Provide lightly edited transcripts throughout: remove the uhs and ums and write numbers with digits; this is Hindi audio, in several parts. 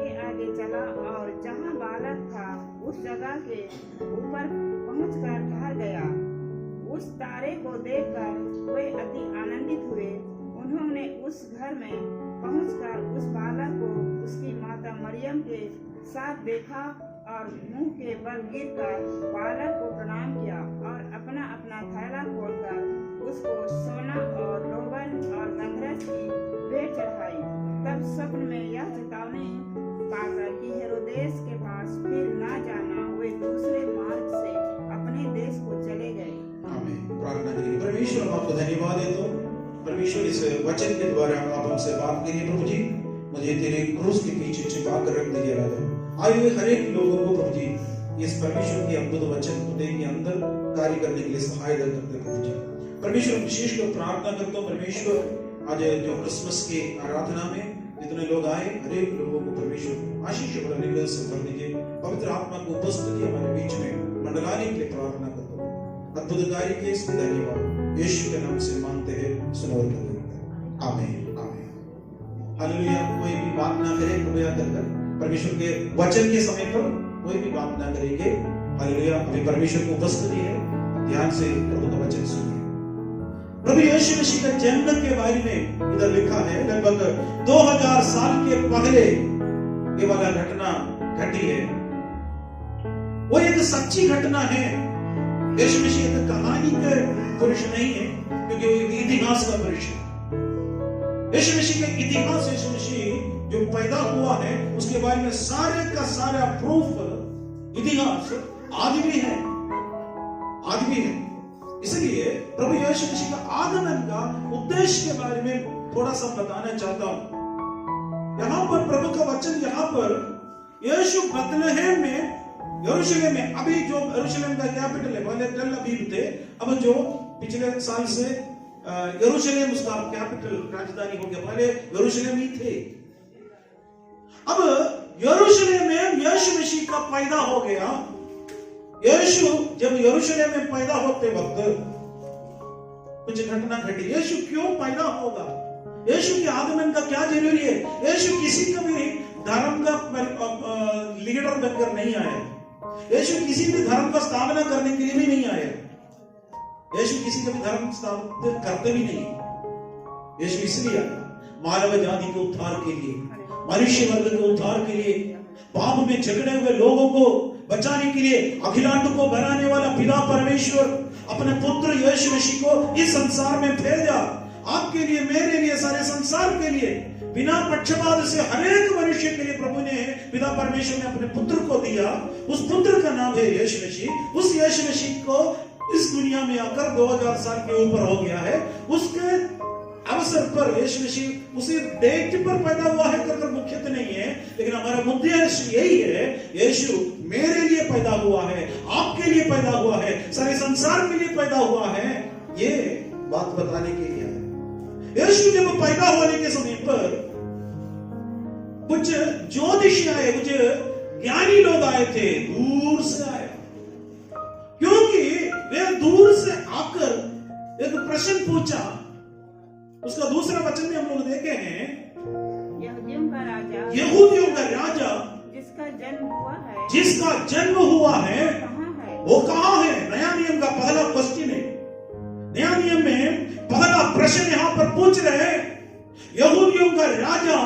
के आगे चला और जहाँ बालक था उस जगह के ऊपर पहुंचकर ठहर गया। उस तारे को देखकर वे अति आनंदित हुए। उन्होंने उस घर में पहुंचकर उस बालक को उसकी माता मरियम के साथ देखा और मुंह के बल गिरकर बालक को प्रणाम किया और अपना अपना थैला खोलकर उसको सोना और लोबन और गंधरस की भेंट चढ़ाई। तब स्वप्न में यह चेतावनी पाकर कि हेरोदेस के पास फिर ना जाना, वे दूसरे मार्ग से अपने देश को चले गए। आमीन। प्रार्थना करिए। परमेश्वर हम आपको धन्यवाद देते हैं। परमेश्वर इस वचन के द्वारा आप हमसे बात करिए प्रभु जी। मुझे तेरे क्रूस के पीछे छिपा कर रख दीजिए राजा। आए हुए हर एक लोगों को प्रभु जी इस परमेश्वर के अद्भुत वचन हृदय के अंदर कार्य करने के लिए सहायता करते प्रभु जी। परमेश्वर विशेष कर प्रार्थना करता हूँ परमेश्वर आज जो क्रिसमस के आराधना में जितने लोग आए हर एक लोगों को परमेश्वर आशीष भरने से भर दीजिए। पवित्र आत्मा को उपस्थिति हमारे बीच में मंडलाने के लिए प्रार्थना करता हूँ। अद्भुत कार्य के इसके धन्यवाद यीशु के नाम से मांगते हैं, सुनो और करते हैं। आमीन आमीन। हालेलुया। कोई भी बात ना करे कृपया कर परमेश्वर के वचन के समय पर कोई भी बात ना करेंगे। हालेलुया। अभी परमेश्वर की उपस्थिति है, ध्यान से प्रभु का वचन सुनिए। प्रभु यीशु मसीह का जन्म के बारे में इधर लिखा है लगभग 2000 साल के पहले ये वाला घटना घटी है। वो एक सच्ची घटना है। यीशु मसीह एक कहानी का पुरुष नहीं है क्योंकि वो एक इतिहास का पुरुष है। यीशु मसीह का इतिहास, यीशु मसीह जो पैदा हुआ है उसके बारे में सारे का सारा प्रूफ इतिहास आदमी है। इसलिए प्रभु यीशु मसीह का आगमन का उद्देश्य के बारे में थोड़ा सा बताना चाहता हूं। यहाँ पर प्रभु का वचन, यहाँ पर यीशु बेथलेहम में, यरूशलेम में, अभी जो यरूशलेम का कैपिटल है, पहले टेल अवीव थे, अब जो पिछले साल से यरूशलेम उसका कैपिटल राजधानी हो गया। पहले यरूशलेम ही थे। अब यरूशलेम में यीशु मसीह का पैदा हो गया। यीशु जब यरूशलेम में पैदा होते वक्त कुछ घटना घटी। यीशु क्यों पैदा होगा? यीशु के आगमन का क्या जरूरी है? यीशु किसी का भी धर्म का लीडर बनकर नहीं आया। यीशु किसी भी धर्म का स्थापना करने के लिए भी नहीं आया। यीशु किसी का भी धर्म स्थापित करते भी नहीं। यीशु इसलिए आया मानव जाति के उद्धार के लिए, मनुष्य वर्ग के उद्धार के लिए, पाप में जकड़े हुए लोगों को बचाने के लिए, अखिलांड को बनाने वाला पिता परमेश्वर अपने पुत्र यीशु मसीह को इस संसार में भेजा। आपके लिए, मेरे लिए, सारे संसार के लिए, बिना पक्षपात से हर एक मनुष्य के लिए प्रभु ने, पिता परमेश्वर ने अपने पुत्र को दिया। उस पुत्र का नाम है यीशु मसीह। उस यीशु मसीह को इस दुनिया में आकर 2000 साल के ऊपर हो गया है। उसके अवसर पर यीशु मसीह उसी डेट पर पैदा हुआ है कर मुख्यतः नहीं है, लेकिन हमारा मुद्दा यही है, यीशु मेरे लिए पैदा हुआ है, आपके लिए पैदा हुआ है, सारे संसार के लिए पैदा हुआ है। ये बात बताने के लिए है। यीशु जब पैदा होने के समय पर कुछ ज्योतिषी आए, कुछ ज्ञानी लोग आए थे, दूर से आए, क्योंकि वे दूर से आकर एक प्रश्न पूछा। उसका दूसरा वचन में हम लोग देखे हैं, यहूदियों का राजा जिसका जन्म हुआ है वो कहाँ है? नया नियम का पहला क्वेश्चन है। नया नियम में पहला प्रश्न यहाँ पर पूछ रहे हैं, यहूदियों का राजा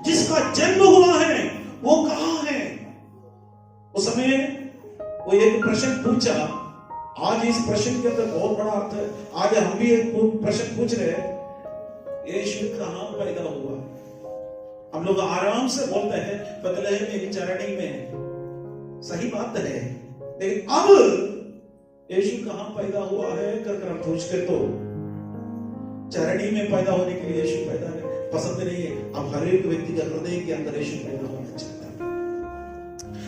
जिसका जन्म हुआ है वो कहाँ है? उस समय वो एक प्रश्न पूछा। आज इस प्रश्न के अंदर बहुत बड़ा अर्थ है। आज हम भी एक प्रश्न पूछ रहे हैं, यीशु कहाँ पैदा हुआ? हम लोग आराम से बोलते हैं बेथलेहम में, चरणी में, सही बात है, लेकिन अब यीशु कहाँ पैदा हुआ है कर हम पूछते तो चरणी में पैदा होने के लिए यीशु पैदा पसंद नहीं है। अब हर एक व्यक्ति का हृदय के अंदर यीशु पैदा होना चाहता है।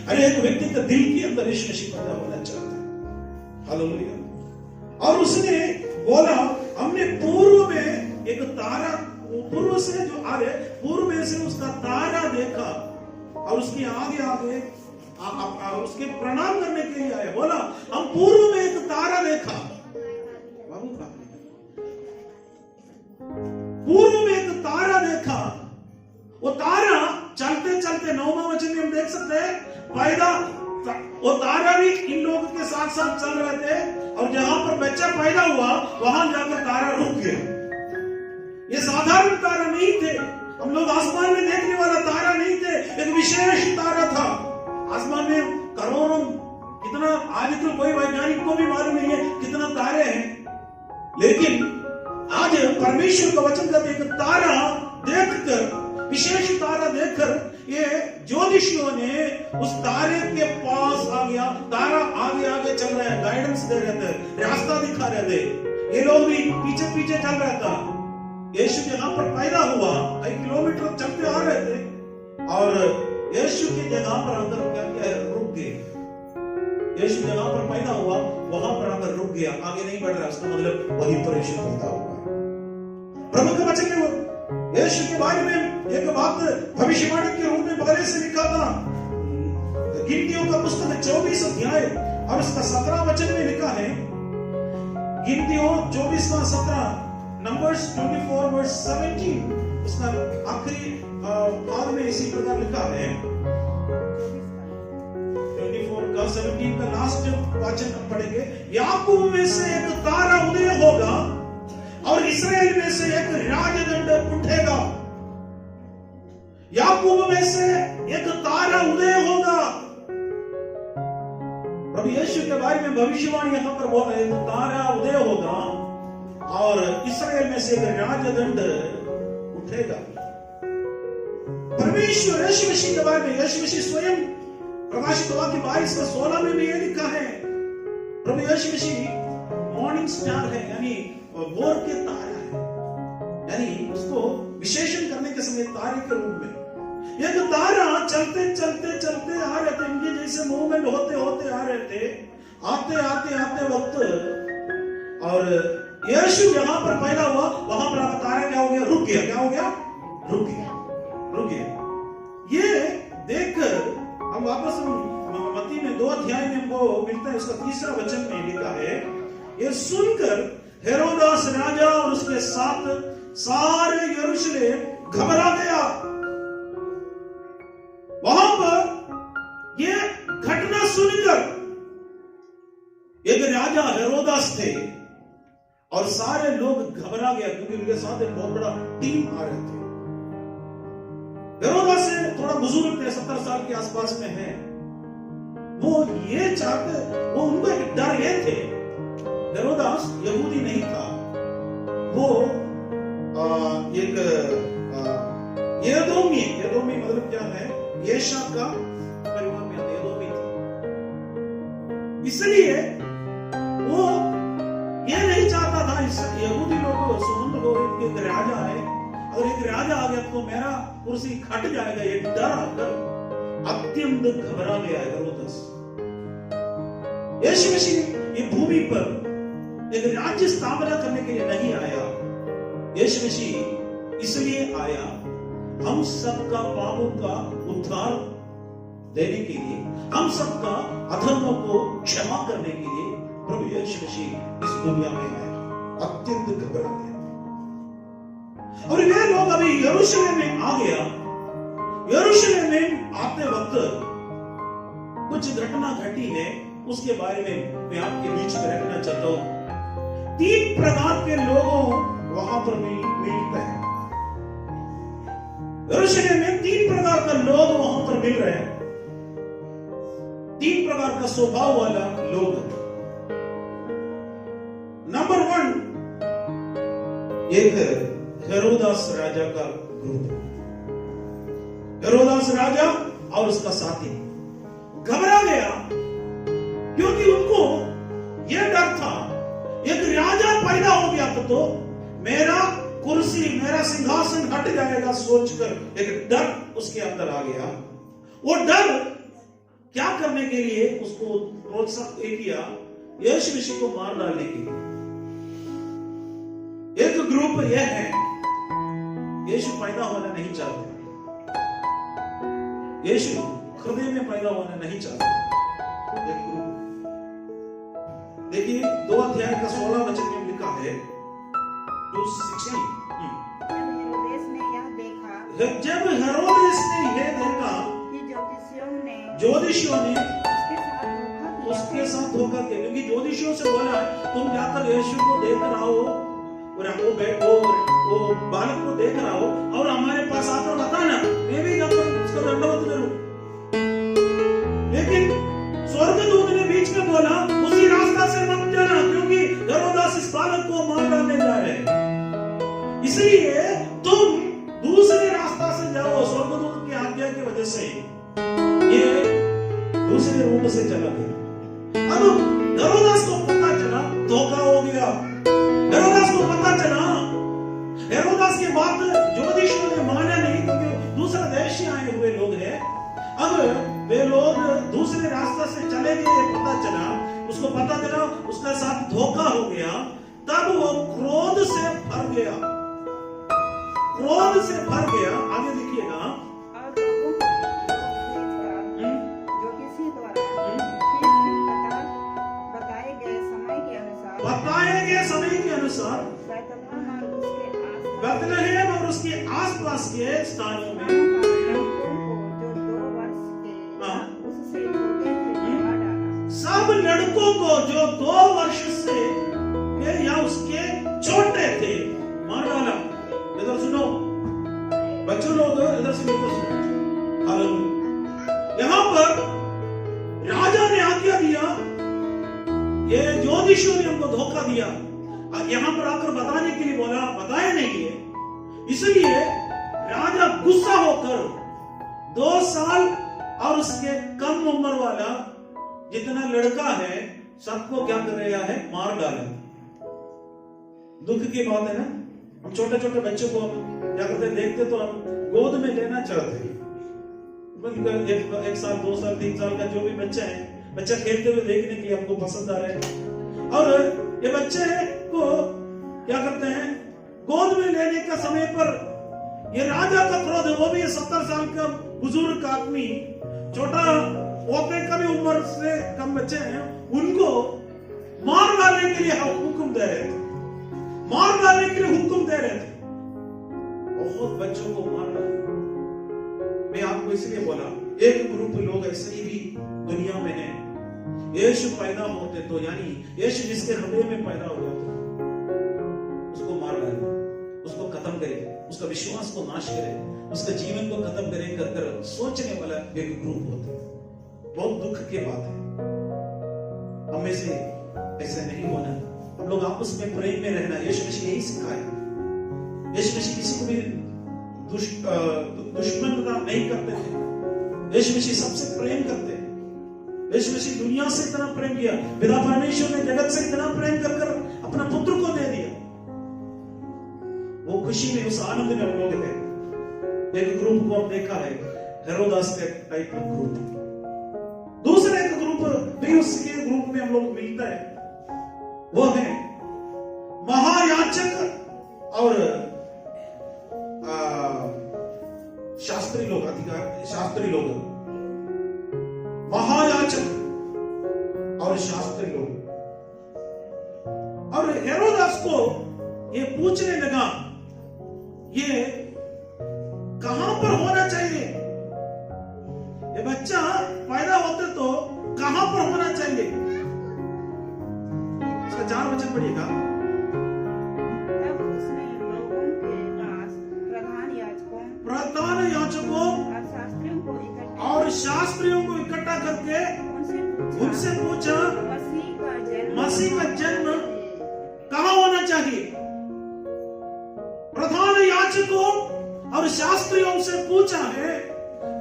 हर एक व्यक्ति का दिल के अंदर यीशु पैदा होना चाहता है। हालेलुया। और उसने बोला, हमने पूर्व में एक तारा, पूर्व से जो आ रहे, पूर्व में से उसका तारा देखा और उसके आगे आगे उसके प्रणाम करने के लिए आए। बोला, हम पूर्व में एक तारा देखा। बाबू का पूर्व में एक तारा देखा। वो तारा चलते चलते 9वां देख सकते हैं पैदा, वो तारा भी इन लोगों के साथ साथ चल रहे थे, और जहां पर बच्चा पैदा हुआ वहां जाकर तारा रुक गया। ये साधारण तारा नहीं थे, हम लोग आसमान में देखने वाला तारा नहीं थे, एक विशेष तारा था। आसमान में करोड़ों, कितना आजकल कोई वैज्ञानिक को भी मालूम नहीं है कितना तारे हैं, लेकिन आज परमेश्वर का वचन कहते एक तारा देखकर, विशेष तारा देखकर ये ज्योतिषियों ने उस तारे के पास आ गया, तारा आगे आगे चल रहा है, गाइडेंस दे रहे थे, रास्ता दिखा रहे थे, ये लोग भी पीछे पीछे चल रहा था। यीशु जहां पर पैदा हुआ कई किलोमीटर चलते आ रहे थे, और यीशु की जगह पर आकर क्या किया, रुक गए। यीशु जहां पर पैदा हुआ वहां पर आकर रुक गया, आगे नहीं बढ़ रहा, उसका मतलब वहीं पर यीशु पैदा हुआ। प्रभु के वचन में यीशु के बारे में एक बात भविष्यवाणी के रूप में पहले से लिखा था। गिनतियों का पुस्तक 24 अध्याय और उसका 17 वचन में लिखा है, गिनतियों 24 का 17, नंबर्स 24 वर्स 17, उसका आखिरी भाग में इसी प्रकार लिखा है। 24 का 17 का लास्ट वचन हम पढ़ेंगे, याकूब में से एक तारा उदय होगा और इस्राएल में से एक राजदंड उठेगा। याकूब में से एक तारा उदय होगा। प्रभु यीशु के बारे में भविष्यवाणी यहां पर बोल रहे हैं, तारा उदय होगा और इस्राएल में से एक राजदंड उठेगा। परमेश्वर यीशु मसीह के बारे में, यीशु मसीह स्वयं प्रकाशित वाक्य 22 का 16 में भी ये लिखा है, प्रभु यीशु मसीह मॉर्निंग स्टार है, यानी भोर के तारा है, यानी उसको विशेषण करने के समय तारे के रूप में। एक तारा चलते चलते चलते आ रहे थे, इनके जैसे मूवमेंट होते होते आ रहे थे, आते आते आते वक्त, और यीशु जहां पर पैदा हुआ वहां पर तारा क्या हो गया, रुक गया। क्या हो गया, रुक गया, रुक गया। ये देखकर हम वापस मत्ती में 2 अध्याय में हमको मिलता है, उसका 3रा वचन में लिखा है, ये सुनकर हेरोदास राजा और उसके साथ सारे यरूशलेम घबरा गया। वहां पर ये घटना सुनकर एक राजा हेरोदास थे और सारे लोग घबरा गया, क्योंकि उनके साथ एक बहुत बड़ा टीम आ रहे थे। हेरोदास से थोड़ा बुजुर्ग थे, 70 साल के आसपास में है। वो ये चाहते, वो उनको एक डर ये थे, हेरोदास यहूदी नहीं था, वो एक एदोमी मतलब क्या है, येशा का परिवार में एदोमी थे। इसलिए वो ये नहीं चाहता था इस यहूदी लोगों सुनंद को एक राजा है, अगर एक राजा आ गया तो मेरा कुर्सी खट जाएगा, ये डर अत्यंत घबरा गया हेरोदास। यीशु मसीह ये भूमि पर एक राज्य स्थापना करने के लिए नहीं आया, यीशु मसीह इसलिए आया हम सबका पापों का उद्धार देने के लिए, हम सबका अधर्मों को क्षमा करने के लिए प्रभु यीशु मसीह इस दुनिया में आया। अत्यंत घबरा गया और वे लोग अभी यरूशलेम में आ गया। यरूशलेम में आते वक्त कुछ घटना घटी है, उसके बारे में मैं आपके बीच में रखना चाहता हूं। 3 प्रकार के लोगों वहां पर मिलते हैं। यरूशलेम में 3 प्रकार का लोग वहां पर मिल रहे हैं, 3 प्रकार का स्वभाव वाला लोग। नंबर 1, एक हेरोदास राजा का ग्रुप। हेरोदास राजा और उसका साथी घबरा गया, क्योंकि उनको यह डर था, एक राजा पैदा हो गया तो मेरा कुर्सी, मेरा सिंहासन हट जाएगा, सोचकर एक डर उसके अंदर आ गया। वो डर क्या करने के लिए उसको प्रोत्साहित किया, यीशु मसीह को मार डालने के लिए। एक ग्रुप यह है, यीशु पैदा होना नहीं चाहते, यीशु हृदय में पैदा होना नहीं चाहते। देखिए 2 अध्याय का 16 वचन में लिखा है, 2:16। जब हेरोदेस ने यह देखा कि ज्योतिषियों ज्योतिषियों ने उसके साथ उसके साथ धोखा किया। धोखा किया, क्योंकि ज्योतिषियों से बोला तुम जाकर यीशु को देख कर आओ और वो बालक को देख कर आओ और हमारे पास आकर बताना, मैं भी जाकर उसका दंडवत करूं। लेकिन स्वर्गदूत ने बीच में बोला उसी रास्ता से मत जाना, क्योंकि हेरोदास इस बालक को मार डालने जा रहे हैं, इसलिए तुम दूसरे रास्ता से जाओ। स्वर्गदूत की आज्ञा की वजह से ये दूसरे रूप से चला गया। अब हेरोदास को पता चला धोखा हो गया। हेरोदास को पता चला, हेरोदास की बात ज्योतिषियों ने माना नहीं, क्योंकि दूसरा देश से आए हुए लोग हैं। अब वे लोग दूसरे रास्ते से चले गए, पता चला, उसको पता चला, उसके साथ धोखा हो गया। तब वो क्रोध से भर गया, क्रोध से भर गया। आगे देखिएगा, और लोगों को भेजकर ज्योतिषी द्वारा फिर बताए गए समय के अनुसार बेतलहम और उसके आसपास के स्थानों में सब लड़कों को जो 2 वर्ष से या उसके छोटे थे मार डाला। इधर सुनो बच्चों लोग, इधर से सुनो। हालेलुया। यहाँ पर राजा ने आज्ञा दिया, ये ज्योतिषियों ने हमको धोखा दिया, यहाँ पर आकर बताने के लिए बोला, बताया नहीं है। इसलिए राजा गुस्सा होकर 2 साल और उसके कम उम्र वाला जितना लड़का है सबको क्या कर रहा है, मार डाला। दुख की बात है ना। हम छोटे छोटे बच्चों को क्या करते देखते तो हम गोद में लेना चाहते हैं। एक साल 2 साल 3 साल का जो भी बच्चा है, बच्चा खेलते हुए देखने के लिए हमको पसंद आ रहा है। और ये बच्चे को क्या करते हैं, गोद में लेने का समय पर ये राजा का क्रोध है, वो भी 70 साल का बुजुर्ग आदमी, छोटा पोते का भी उम्र से कम बच्चे हैं, उनको मार डालने के लिए हुक्म दे रहे थे, मार डालने के लिए हुक्म दे रहे थे। बहुत बच्चों को मार डाला। मैं आपको इसलिए बोला, एक ग्रुप लोग ऐसे ही भी दुनिया में है। यीशु पैदा होते तो, यानी यीशु जिसके हृदय में पैदा हुआ था, उसको मार डाले, उसको खत्म करे, उसका विश्वास को नाश करे, उसके जीवन को खत्म करे कर सोचने वाला एक ग्रुप होता है। बहुत दुख की बात है। हमें से ऐसे नहीं होना। हम लोग आपस में प्रेम में रहना, यीशु मसीह यही सिखाया। यीशु मसीह किसी को भी दुश्मन नहीं करते थे। यीशु मसीह सबसे प्रेम करते हैं। यीशु मसीह दुनिया से इतना प्रेम किया, पिता परमेश्वर ने जगत से इतना प्रेम कर अपना पुत्र को दे दिया। वो खुशी में, उस आनंद में हम लोग थे। एक ग्रुप को हम देखा है, हेरोदास के टाइप का ग्रुप। दूसरा एक ग्रुप भी उसके ग्रुप में हम लोग मिलता है, वो है महायाजक और शास्त्री लोग, शास्त्री लोग, महायाजक और शास्त्री लोग। और हेरोदास को ये पूछने लगा, ये कहां पर होना चाहिए, ये बच्चा पैदा होते तो कहां पर होना चाहिए। इसका 4 वचन पढ़िएगा। तब उसने लोगों के पास प्रधान याजकों और शास्त्रियों को इकट्ठा करके उनसे पूछा मसीह का जन्म कहां होना चाहिए। प्रधान याजकों और शास्त्रियों से पूछा है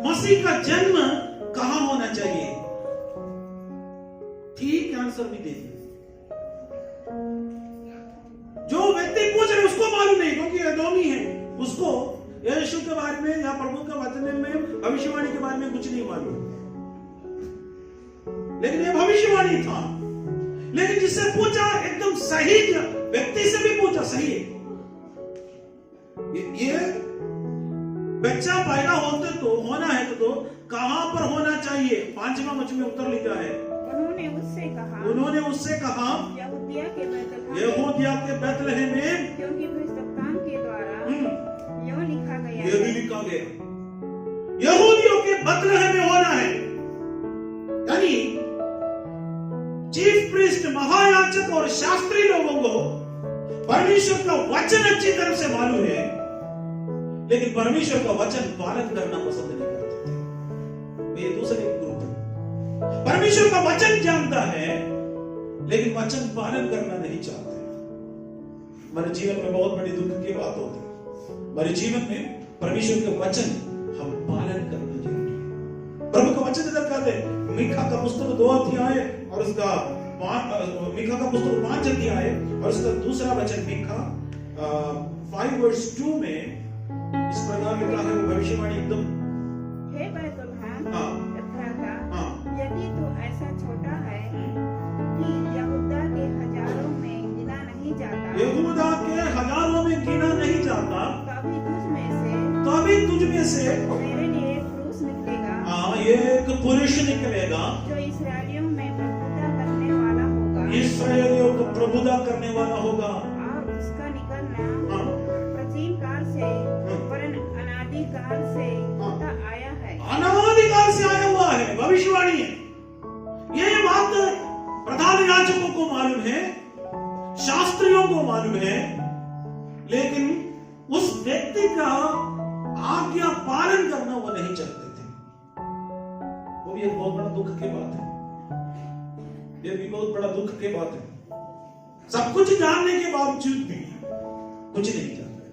मसीह का जन्म कहां होना चाहिए। ठीक आंसर भी दे दिया। जो व्यक्ति पूछ रहे उसको मालूम नहीं, क्योंकि अदोमी है, उसको यीशु के बारे में या प्रभु के वचन में भविष्यवाणी के बारे में कुछ नहीं मालूम, लेकिन ये भविष्यवाणी था। लेकिन जिससे पूछा एकदम सही व्यक्ति से भी पूछा, सही है ये बच्चा पैदा होते तो होना है तो कहां पर होना चाहिए। 5वां वचन में उत्तर लिखा है, उन्होंने उससे कहा यहूदिया के बैतलहम में, क्योंकि भविष्यवक्ताओं के द्वारा यूं लिखा गया, ये भी लिखा गया यहूदियों के बैतलहम में होना है। यानी चीफ प्रीस्ट, महायाजक और शास्त्री लोगों को परमेश्वर का वचन अच्छी तरह से मालूम है, लेकिन परमेश्वर का वचन पालन करना पसंद नहीं करते थे। ये दूसरे ग्रुप है। परमेश्वर का वचन जानता है, लेकिन वचन पालन करना नहीं चाहते। हमारे जीवन में बहुत बड़ी दुख की बात होती है। हमारे जीवन में परमेश्वर के वचन हम पालन करना जरूरी है। प्रभु का वचन इधर कहते हैं, मीका का पुस्तक 2 अध्याय और उसका मीका का पुस्तक 5 अध्याय और उसका दूसरा वचन मीका 5:2 में इस प्रकार लिखा है। वो भविष्यवाणी एकदम, हे बैतुलहम हाँ, एफ्राता, हाँ, यदि तू ऐसा छोटा है कि यहूदा के हजारों में गिना नहीं जाता, यहूदा के हजारों में गिना नहीं जाता, तभी तुझ में से मेरे लिए एक पुरुष निकलेगा, एक पुरुष निकलेगा जो इसराइलियों में प्रभुता करने वाला होगा, इसराइलियों को प्रभुता करने वाला होगा। और उसका निकलना हाँ, प्राचीन काल से वरन अनादि काल से होता आया है। अनादिकाल से आया हुआ है, भविष्यवाणी है। ये बात प्रधान याजकों को मालूम है, शास्त्रियों को मालूम है, लेकिन उस व्यक्ति का आज्ञा पालन करना वो नहीं चाहते थे। वो भी एक बहुत बड़ा दुख की बात है। ये भी बहुत बड़ा दुख की बात है। सब कुछ जानने के बावजूद भी कुछ नहीं जानते।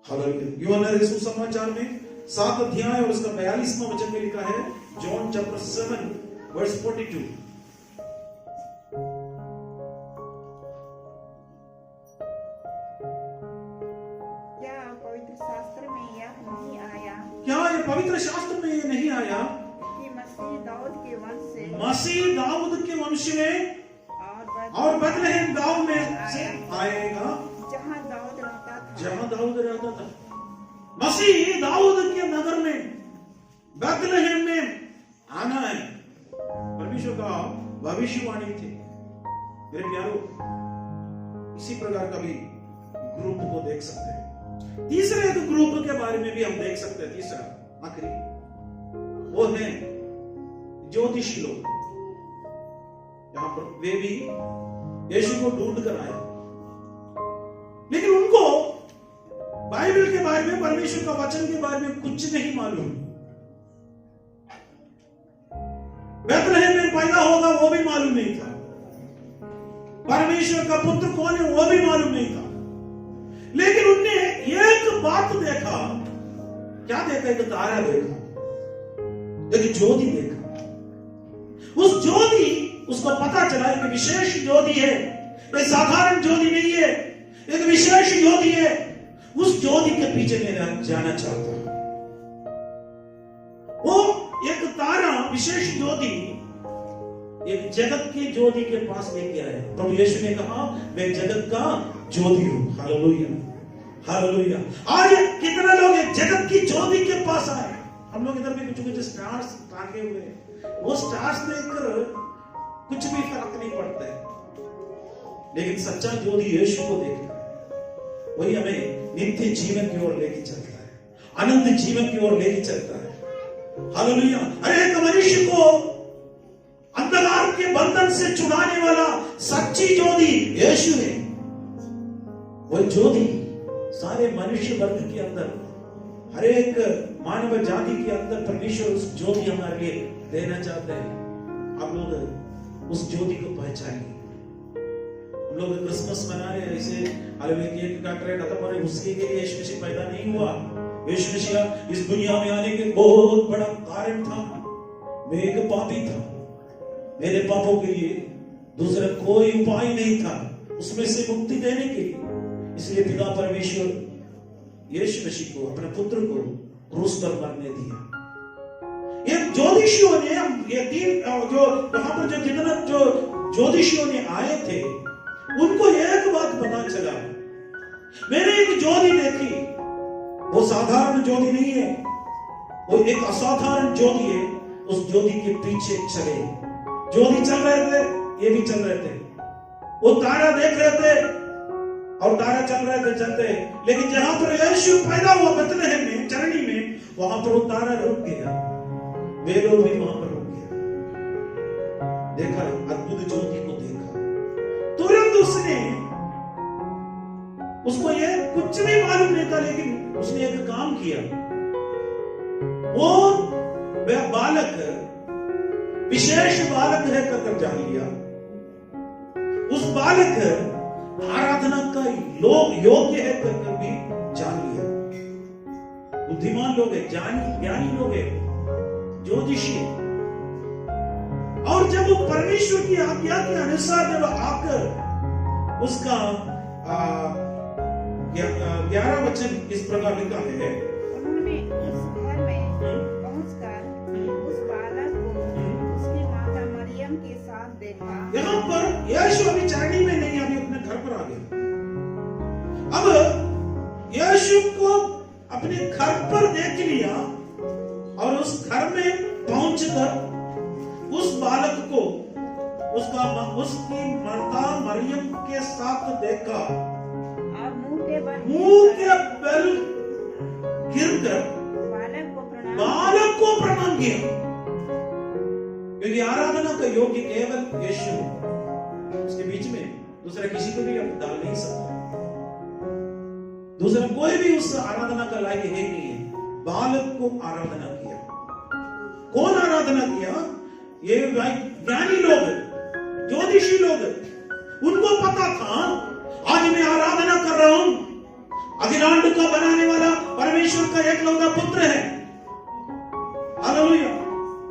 हालेलुया। यूहन्ना सुसमाचार में 7 अध्याय और उसका 42वां वचन में लिखा है, जॉन चैप्टर 7 वर्स 42। क्या ये पवित्र शास्त्र में ये नहीं आया कि मसीह दाऊद के वंश में और बैतलहम गांव में से आएगा, जहां दाऊद रहता था। मसीह दाऊद के नगर में, बैतलहम में आना है। परमेश्वर का भविष्यवाणी थी। मेरे प्यारो, इसी प्रकार का भी ग्रुप को देख सकते हैं। तीसरे एक ग्रुप के बारे में भी हम देख सकते हैं। तीसरा आखिरी, वो है ज्योतिषी लोग। यहां पर वे भी यीशु को ढूंढ कर आए, लेकिन उनको बाइबल के बारे में, परमेश्वर का वचन के बारे में कुछ नहीं मालूम। बैतलहम में पैदा होगा वो भी मालूम नहीं था, परमेश्वर का पुत्र कौन है वो भी मालूम नहीं था। लेकिन उनने एक बात देखा। क्या देखा? एक तारा देखा, एक ज्योति देखा। उस ज्योति, उसको पता चला एक विशेष ज्योति है, एक साधारण ज्योति नहीं है, एक विशेष ज्योति है। उस ज्योति के पीछे मैं जाना चाहता हूं। वो एक तारा, विशेष ज्योति, एक जगत की ज्योति के पास लेके आया। प्रभु यीशु ने कहा, मैं जगत का ज्योति हूं। Hallelujah, hallelujah. आज कितने लोग जगत की ज्योति के पास आए। हम लोग इधर भी कुछ स्टार्स टांगे हुए, वो स्टार्स देखकर कुछ भी फर्क नहीं पड़ता है, लेकिन सच्चा ज्योति यीशु को देखना, वही हमें नित्य जीवन की ओर लेके चलता है, अनंत जीवन की ओर लेके चलता है। हालेलुया। हर एक मनुष्य को अंधकार के बंधन से छुड़ाने वाला सच्ची ज्योति यीशु है। वह ज्योति सारे मनुष्य वर्ग के अंदर, हर एक मानव जाति के अंदर परमेश्वर उस ज्योति हमारे लिए देना चाहते हैं। आप लोग उस ज्योति को पहचानिए। हम लोग क्रिसमस मना रहे हैं, ऐसे हालेलुया, केक काट रहे, खत्म हो रहे, उसके लिए यीशु मसीह पैदा नहीं हुआ। यीशु मसीह इस दुनिया में आने के बहुत बड़ा कारण था। मैं एक पापी था, मेरे पापों के लिए दूसरा कोई उपाय नहीं था उसमें से मुक्ति देने के लिए। इसलिए पिता परमेश्वर यीशु मसीह को, अपने पुत्र को क्रूस पर मरने दिया। ये ज्योतिषियों ने, ये तीन जो वहां पर जो कितना जो ज्योतिषियों ने आए थे, उनको एक बात पता चला, मैंने एक ज्योति देखी। वो साधारण ज्योति नहीं है, वो एक असाधारण ज्योति है। उस ज्योति के पीछे चले, ज्योति चल रहे थे, ये भी चल रहे थे। वो तारा देख रहे थे और तारा चल रहे थे, चलते। लेकिन जहां पर यीशु पैदा हुआ बैतलहम में, चरनी में, वहां पर वो तारा रुक गया, वे लोग भी वहां पर रुक गया। था, लेकिन उसने एक काम किया। वो बालक विशेष बालक है कर जान लिया। उस बालक आराधना का योग्य है कर भी जान लिया। बुद्धिमान लोग है, ज्ञानी लोग है, ज्योतिषी। और जब वो परमेश्वर की आज्ञा के अनुसार जब आकर उसका 11 वचन इस प्रकार लिखा है, उन्होंने उस घर में पहुंचकर उस बालक को उसकी माता मरियम के साथ देखा। यहाँ पर यीशु अभी चरनी में नहीं, अभी अपने घर पर आ गया। अब यीशु को अपने घर पर देख लिया और उस घर में पहुंचकर उस बालक को उसकी माता मरियम के साथ देखा और मुंह के बल गिरकर बालक को प्रणाम किया, क्योंकि आराधना का योग्य केवल यीशु है। उसके बीच में दूसरा किसी को भी आप डाल नहीं सकते। दूसरा कोई भी उस आराधना का लायक है नहीं है। बालक को आराधना किया। कौन आराधना किया? ये ज्ञानी लोग, ज्योतिषी लोग, उनको पता था आज मैं आराधना कर रहा हूं, अखिलांड का बनाने वाला परमेश्वर का एकलौता पुत्र है। हालेलुया,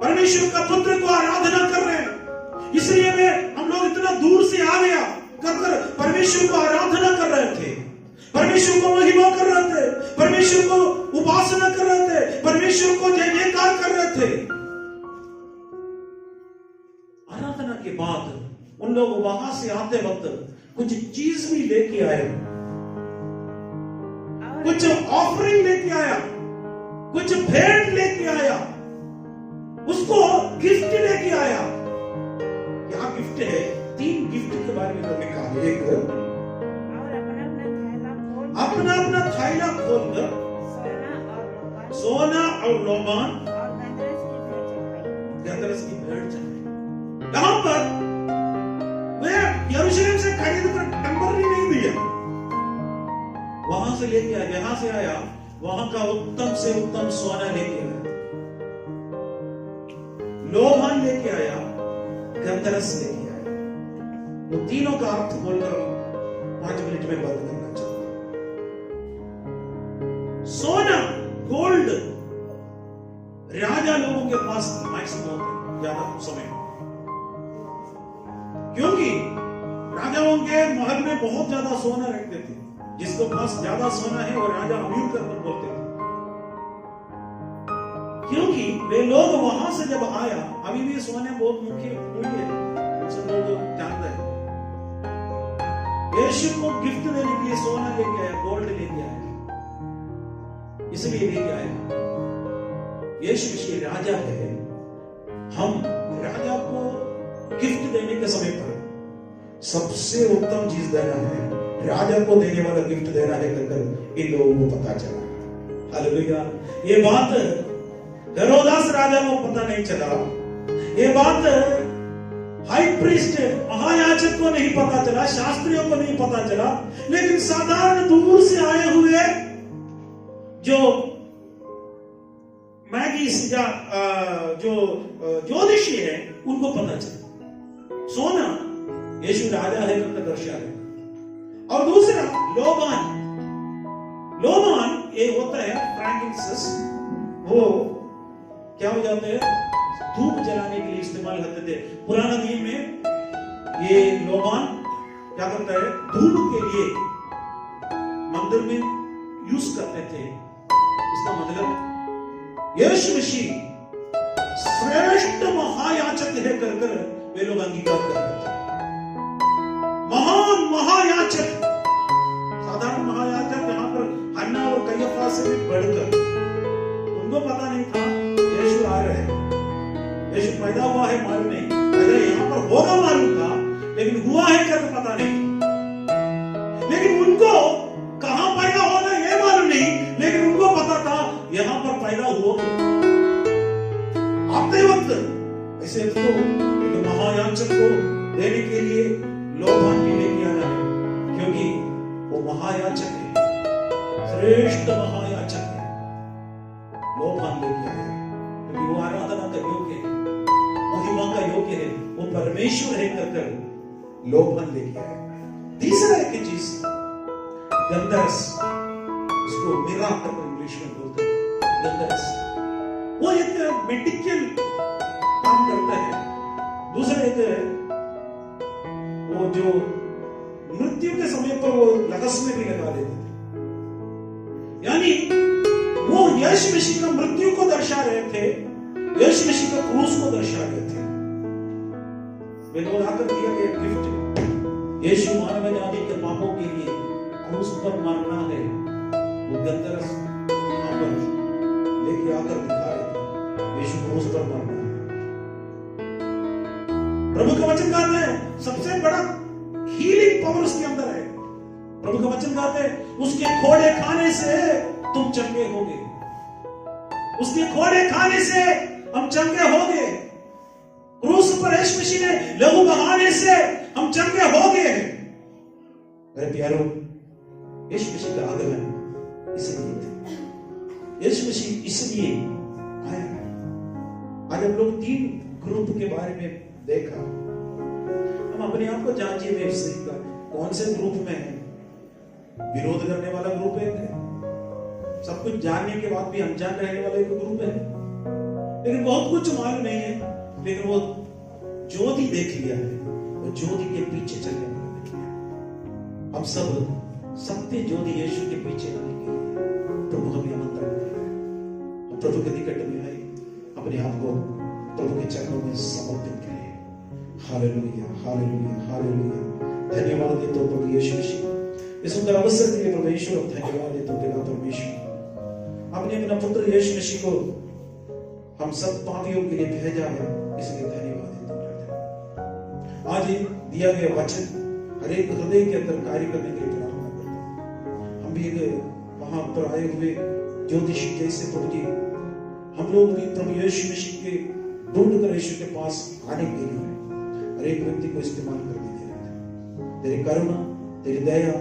परमेश्वर का पुत्र को आराधना कर रहे हैं। इसलिए हम लोग इतना दूर से आ गया कर परमेश्वर को आराधना कर रहे थे, परमेश्वर को महिमा कर रहे थे, परमेश्वर को उपासना कर रहे थे, परमेश्वर को जय जयकार कर रहे थे। आराधना के बाद उन लोग वहां से आते वक्त कुछ चीज भी लेके आए, कुछ ऑफरिंग लेके आया, कुछ भेंट लेके आया, उसको गिफ्ट लेके आया। क्या गिफ्ट है? 3 गिफ्ट के बारे में लिखा है। एक अपना अपना थैला खोलकर सोना और लोबान गंधरस की भेंट चढ़ाई। यहां पर वे यरूशलेम से खरीद कर टेम्पररी नहीं दिया, वहां से लेके आया, यहां से आया, वहां का उत्तम से उत्तम सोना लेके आया, लोबान लेके आया, गंधरस लेके आया। वो तीनों का अर्थ बोलकर 5 मिनट में बंद करना चाहता। सोना, गोल्ड राजा लोगों के पास मैक्सिमम ज्यादा समय, क्योंकि राजाओं के महल में बहुत ज्यादा सोना रखते थे। जिसके पास ज्यादा सोना है वो राजा अमीर कर बोलते थे, क्योंकि वे लोग वहां से जब आया, अभी भी सोने बहुत मुख्य मूल्य है, सब लोग जानते हैं। यीशु को गिफ्ट देने के लिए सोना लेके आया, गोल्ड लेके आया, इसलिए लेके आया। यीशु मसीह राजा है। हम राजा को गिफ्ट देने के समय पर सबसे उत्तम चीज देना है, राजा को देने वाला गिफ्ट देना है कहकर इन लोगों को पता चला। हालेलुया। ये बात हेरोदास राजा को पता नहीं चला, ये बात हाई प्रीस्ट महायाजक को नहीं पता चला, शास्त्रियों को नहीं पता चला, लेकिन साधारण दूर से आए हुए जो मैगिस या जो ज्योतिषी है उनको पता चला। सोना यीशु राजा है का दर्शा है। और दूसरा लोबान, लोबान ये होता है फ्रैंकिंसेंस, वो क्या हो जाते हैं, धूप जलाने के लिए इस्तेमाल करते थे पुराना दिन में। ये लोबान क्या करता है, धूप के लिए मंदिर में यूज करते थे। इसका मतलब यीशु मसीह श्रेष्ठ महायाजक है कर वे लोग अंगीकार करते थे। महान महायाजक, साधारण महायाजक यहाँ पर हन्ना और कैफा से भी बढ़कर, उनको पता नहीं था यीशु आ रहे हैं, यीशु पैदा हुआ है मालूम नहीं, पहले यहाँ पर होगा मालूम था, लेकिन हुआ है क्या तो पता नहीं। लेकिन उनको कहां पैदा होना ये मालूम नहीं, लेकिन उनको पता था यहां पर पैदा हुआ। आते वक्त ऐसे तो एक महायाजक को देने के लिए लोबान भी लेके आना है, क्योंकि वो महायाजक है, श्रेष्ठ महायाजक है, लोभान लेके आया, क्योंकि वो आराधना का योग्य है, महिमा का योग्य है, वो परमेश्वर है कहकर लोभान लेके आया। तीसरा एक चीज गंधरस, उसको मिरा करके इंग्लिश में बोलते हैं, गंधरस। वो एक मेडिकल काम करता है। दूसरा एक वो जो मृत्यु के समय पर वो लगस में भी लगा देते थे, यानी वो यीशु मसीह का मृत्यु को दर्शा रहे थे, यीशु मसीह का क्रूस को दर्शा रहे थे। वे लोग आकर दिया गया गिफ्ट, यीशु मानव जाति के पापों के लिए क्रूस पर मरना है, वो गंधरस वहां पर लेके आकर दिखा रहे थे, यीशु क्रूस पर मरना है। प्रभु का वचन कहते हैं सबसे बड़ा हीलिंग पावर उसके अंदर है। प्रभु का वचन कहते हैं उसके खोड़े खाने से तुम चंगे होगे, उसके खोड़े खाने से हम चंगे होगे, क्रूस पर यीशु मसीह ने लहू बहाने से हम चंगे होगे। मेरे प्यारों, यीशु मसीह का आगमन इसलिए था, यीशु मसीह इसलिए आया। आज हम लोग 3 ग्रुप के बारे में देखा, हम अपने आप को जांचिए वेबसाइट का कौन से ग्रुप में है। विरोध करने वाला ग्रुप एक है, सब कुछ जानने के बाद भी अनजान रहने वाला एक ग्रुप है, लेकिन बहुत कुछ मालूम नहीं है, लेकिन वो ज्योति देख लिया है, वो ज्योति के पीछे चलने वाला देख लिया। हम सब सत्य ज्योति यीशु के पीछे आने के लिए प्रभु हमें आमंत्रण कर रहा है। प्रभु के निकट में आए, अपने आप को प्रभु के चरणों में समर्पित करें। Hallelujah, hallelujah, hallelujah. धन्यवाद देते हो प्रभु यीशु मसीह, इस सुंदर अवसर के लिए प्रभु यीशु, धन्यवाद देते हो पिता परमेश्वर, आपने अपना पुत्र यीशु मसीह को हम सब पापियों के लिए भेजा है, इसलिए धन्यवाद देते हो। आज दिया गया वचन हर एक हृदय के अंदर कार्य करने के लिए प्रार्थना करते हैं। हम भी वहां पर आए हुए ज्योतिषी जैसे प्रभु जी, हम लोग भी प्रभु यीशु मसीह के ढूंढ कर यीशु के पास आने के लिए हर एक व्यक्ति को इस्तेमाल कर दे रहे। तेरी करुणा, तेरी दया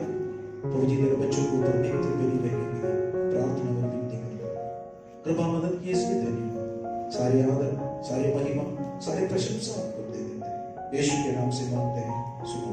प्रभु जी तेरे बच्चों को ऊपर नित्य बनी रहने के लिए प्रार्थना और विनती कर कृपा मदद की, इसलिए धन्यवाद। सारे आदर, सारे महिमा, सारे प्रशंसा आपको दे देते हैं, यीशु के नाम से मांगते हैं, सुनो।